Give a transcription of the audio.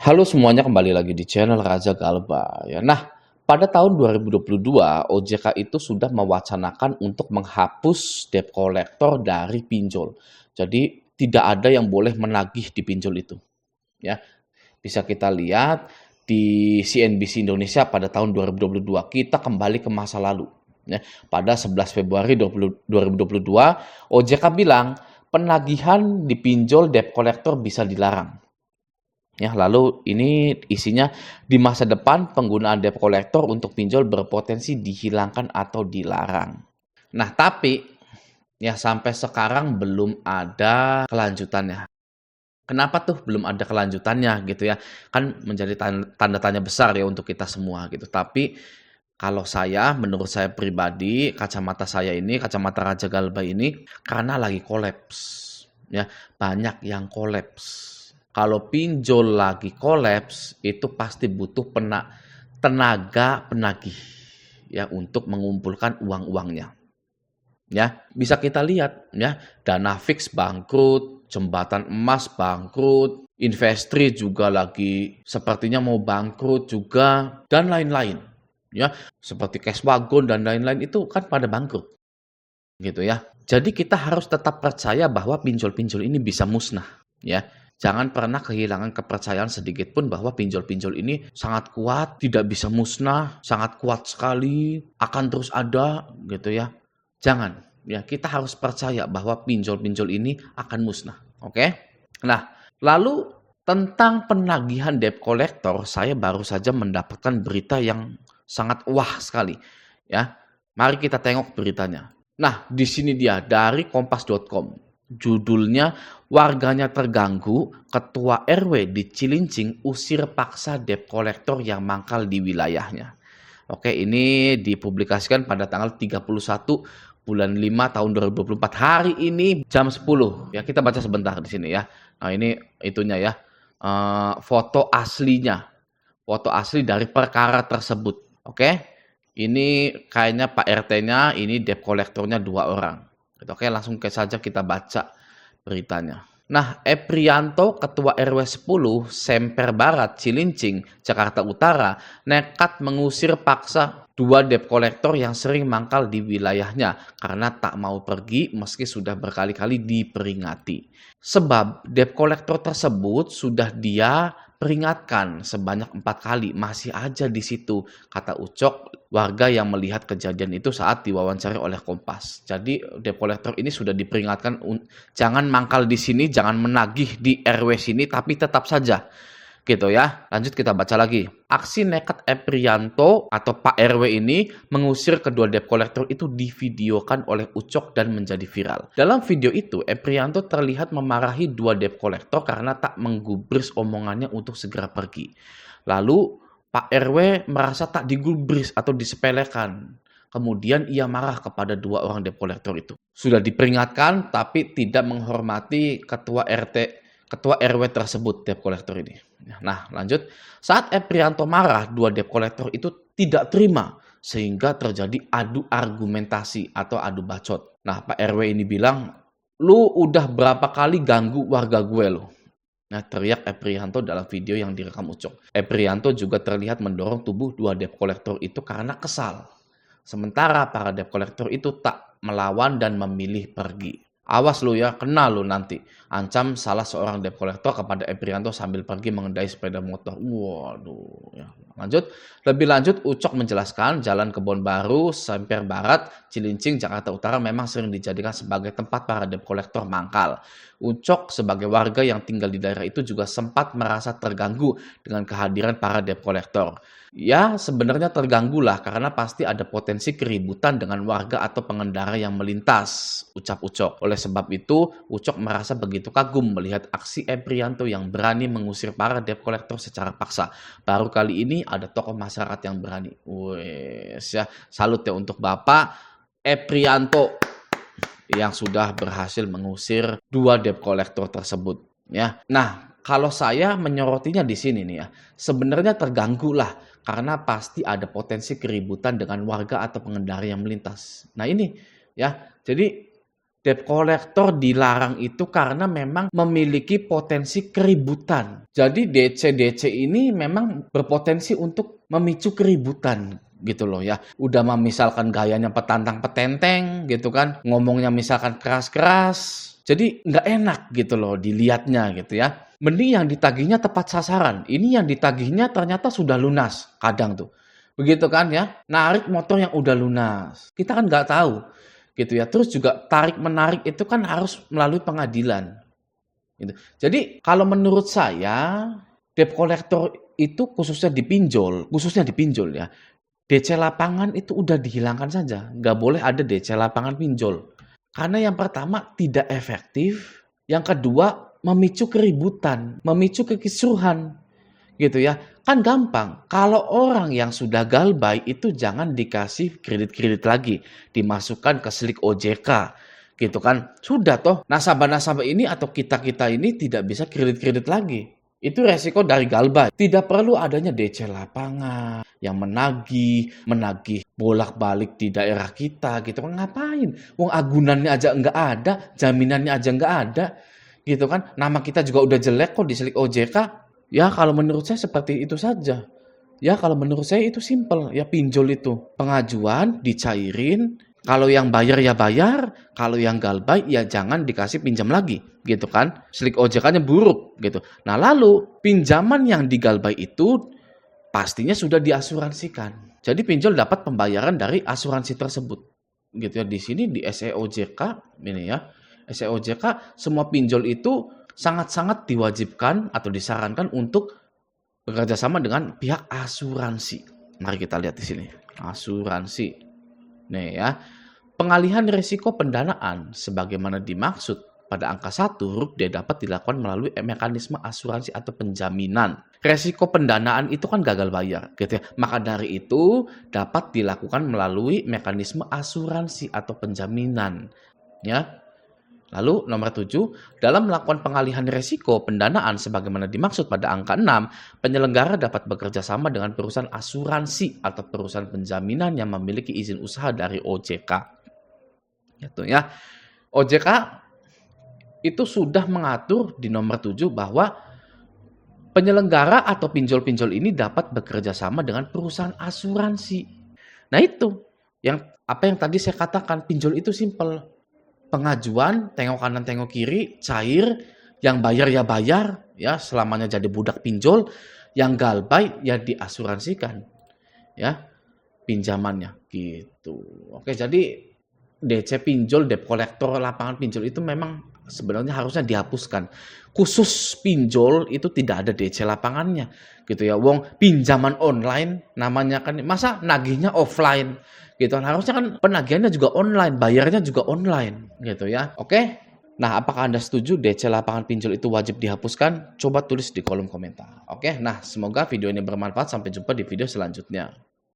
Halo semuanya, kembali lagi di channel Raja Galba ya. Nah, pada tahun 2022 OJK itu sudah mewacanakan untuk menghapus debt collector dari pinjol. Jadi tidak ada yang boleh menagih di pinjol itu ya. Bisa kita lihat di CNBC Indonesia pada tahun 2022 kita kembali ke masa lalu ya. Pada 11 Februari 2022 OJK bilang penagihan di pinjol debt collector bisa dilarang. Ya, lalu ini isinya di masa depan penggunaan debt collector untuk pinjol berpotensi dihilangkan atau dilarang. Nah, tapi ya sampai sekarang belum ada kelanjutannya. Kenapa tuh belum ada kelanjutannya gitu ya? Kan menjadi tanda tanya besar ya untuk kita semua gitu. Tapi kalau saya, menurut saya pribadi, kacamata saya ini, kacamata Raja Galba ini, karena lagi kolaps. Ya, banyak yang kolaps. Kalau pinjol lagi kolaps, itu pasti butuh tenaga penagih ya untuk mengumpulkan uang-uangnya. Ya, bisa kita lihat ya, Dana Fix bangkrut, Jembatan Emas bangkrut, Investri juga lagi sepertinya mau bangkrut juga dan lain-lain. Ya, seperti Cashwagon dan lain-lain itu kan pada bangkrut. Gitu ya. Jadi kita harus tetap percaya bahwa pinjol-pinjol ini bisa musnah ya. Jangan pernah kehilangan kepercayaan sedikit pun bahwa pinjol-pinjol ini sangat kuat, tidak bisa musnah, sangat kuat sekali, akan terus ada gitu ya. Jangan, ya kita harus percaya bahwa pinjol-pinjol ini akan musnah, oke? Nah, lalu tentang penagihan debt collector, saya baru saja mendapatkan berita yang sangat wah sekali, ya. Mari kita tengok beritanya. Nah, di sini dia dari kompas.com. Judulnya, warganya terganggu, ketua RW di Cilincing usir paksa debt collector yang mangkal di wilayahnya. Oke, ini dipublikasikan pada tanggal 31 bulan 5 tahun 2024. Hari ini jam 10. Ya, kita baca sebentar di sini ya. Nah, ini itunya ya. Foto aslinya. Foto asli dari perkara tersebut. Oke. Ini kayaknya Pak RT-nya, ini debt collector-nya 2 orang. Oke, langsung saja kita baca beritanya. Nah, Eprianto, Ketua RW 10, Semper Barat, Cilincing, Jakarta Utara, nekat mengusir paksa 2 debt collector yang sering mangkal di wilayahnya karena tak mau pergi meski sudah berkali-kali diperingati. Sebab debt collector tersebut sudah dia peringatkan sebanyak 4 kali, masih aja di situ, kata Ucok, warga yang melihat kejadian itu saat diwawancari oleh Kompas. Jadi debt collector ini sudah diperingatkan, jangan mangkal di sini, jangan menagih di RW sini, tapi tetap saja. Gitu ya. Lanjut kita baca lagi. Aksi nekat Eprianto atau Pak RW ini mengusir kedua debt collector itu divideokan oleh Ucok dan menjadi viral. Dalam video itu, Eprianto terlihat memarahi 2 debt collector karena tak menggubris omongannya untuk segera pergi. Lalu Pak RW merasa tak digubris atau disepelekan. Kemudian ia marah kepada 2 orang debt collector itu. Sudah diperingatkan tapi tidak menghormati ketua RW tersebut, debt collector ini. Nah, lanjut. Saat Eprianto marah, 2 debt collector itu tidak terima sehingga terjadi adu argumentasi atau adu bacot. Nah, Pak RW ini bilang, "Lu udah berapa kali ganggu warga gue lo?" Nah, teriak Eprianto dalam video yang direkam Ucok. Eprianto juga terlihat mendorong tubuh 2 debt collector itu karena kesal. Sementara para debt collector itu tak melawan dan memilih pergi. Awas lu ya, kena lu nanti. Ancam salah seorang debt collector kepada Eprianto sambil pergi mengendai sepeda motor. Waduh. Ya. Lanjut. Lebih lanjut, Ucok menjelaskan Jalan Kebon Baru, Semper Barat, Cilincing, Jakarta Utara memang sering dijadikan sebagai tempat para debt collector mangkal. Ucok sebagai warga yang tinggal di daerah itu juga sempat merasa terganggu dengan kehadiran para debt collector. Ya, sebenarnya terganggu lah karena pasti ada potensi keributan dengan warga atau pengendara yang melintas, ucap Ucok. Oleh sebab itu, Ucok merasa begitu kagum melihat aksi Eprianto yang berani mengusir para debt collector secara paksa. Baru kali ini ada tokoh masyarakat yang berani. Wes ya, salut ya untuk Bapak Eprianto yang sudah berhasil mengusir 2 debt collector tersebut ya. Nah, kalau saya menyorotinya di sini nih ya, sebenarnya terganggu lah karena pasti ada potensi keributan dengan warga atau pengendara yang melintas. Nah ini ya, jadi Debt collector dilarang itu karena memang memiliki potensi keributan. Jadi DC-DC ini memang berpotensi untuk memicu keributan gitu loh ya. Udah misalkan gayanya petantang petenteng gitu kan, ngomongnya misalkan keras-keras. Jadi nggak enak gitu loh dilihatnya gitu ya. Mending yang ditagihnya tepat sasaran. Ini yang ditagihnya ternyata sudah lunas kadang tuh. Begitu kan ya, narik motor yang udah lunas. Kita kan nggak tahu gitu ya. Terus juga tarik-menarik itu kan harus melalui pengadilan. Gitu. Jadi kalau menurut saya, debt collector itu khususnya dipinjol ya. DC lapangan itu udah dihilangkan saja. Nggak boleh ada DC lapangan pinjol. Karena yang pertama tidak efektif, yang kedua memicu keributan, memicu kekisruhan. Gitu ya. Kan gampang, kalau orang yang sudah galbay itu jangan dikasih kredit-kredit lagi, dimasukkan ke slik OJK, gitu kan. Sudah toh, nasabah-nasabah ini atau kita-kita ini tidak bisa kredit-kredit lagi. Itu resiko dari galbay. Tidak perlu adanya DC lapangan yang menagih bolak-balik di daerah kita gitu kan. Ngapain? Wong agunannya aja nggak ada, jaminannya aja nggak ada, gitu kan. Nama kita juga udah jelek kok di slik OJK. Ya kalau menurut saya seperti itu saja. Ya kalau menurut saya itu simpel. Ya pinjol itu. Pengajuan dicairin. Kalau yang bayar ya bayar. Kalau yang galbay ya jangan dikasih pinjam lagi. Gitu kan. Slik OJK-nya buruk. Gitu. Nah lalu pinjaman yang digalbay itu pastinya sudah diasuransikan. Jadi pinjol dapat pembayaran dari asuransi tersebut. Gitu ya. Di sini di SEOJK ini ya. SEOJK semua pinjol itu sangat-sangat diwajibkan atau disarankan untuk bekerja sama dengan pihak asuransi. Mari kita lihat di sini. Asuransi. Nih ya. Pengalihan risiko pendanaan sebagaimana dimaksud pada angka 1 huruf D dapat dilakukan melalui mekanisme asuransi atau penjaminan. Risiko pendanaan itu kan gagal bayar, gitu ya. Maka dari itu dapat dilakukan melalui mekanisme asuransi atau penjaminan. Ya. Lalu nomor 7, dalam melakukan pengalihan risiko pendanaan sebagaimana dimaksud pada angka 6, penyelenggara dapat bekerja sama dengan perusahaan asuransi atau perusahaan penjaminan yang memiliki izin usaha dari OJK. Gitu ya. OJK itu sudah mengatur di nomor 7 bahwa penyelenggara atau pinjol-pinjol ini dapat bekerja sama dengan perusahaan asuransi. Nah itu, apa yang tadi saya katakan, pinjol itu simpel. Pengajuan, tengok kanan tengok kiri, cair, yang bayar ya bayar, ya selamanya jadi budak pinjol, yang galbay ya diasuransikan, ya pinjamannya gitu. Oke, jadi DC pinjol, debt collector, lapangan pinjol itu memang sebenarnya harusnya dihapuskan. Khusus pinjol itu tidak ada DC lapangannya, gitu ya. Wong pinjaman online namanya kan, masa nagihnya offline? Gitu kan, harusnya kan penagihannya juga online, bayarnya juga online gitu ya. Oke. Nah, apakah Anda setuju DC lapangan pinjol itu wajib dihapuskan? Coba tulis di kolom komentar. Oke. Nah, semoga video ini bermanfaat. Sampai jumpa di video selanjutnya.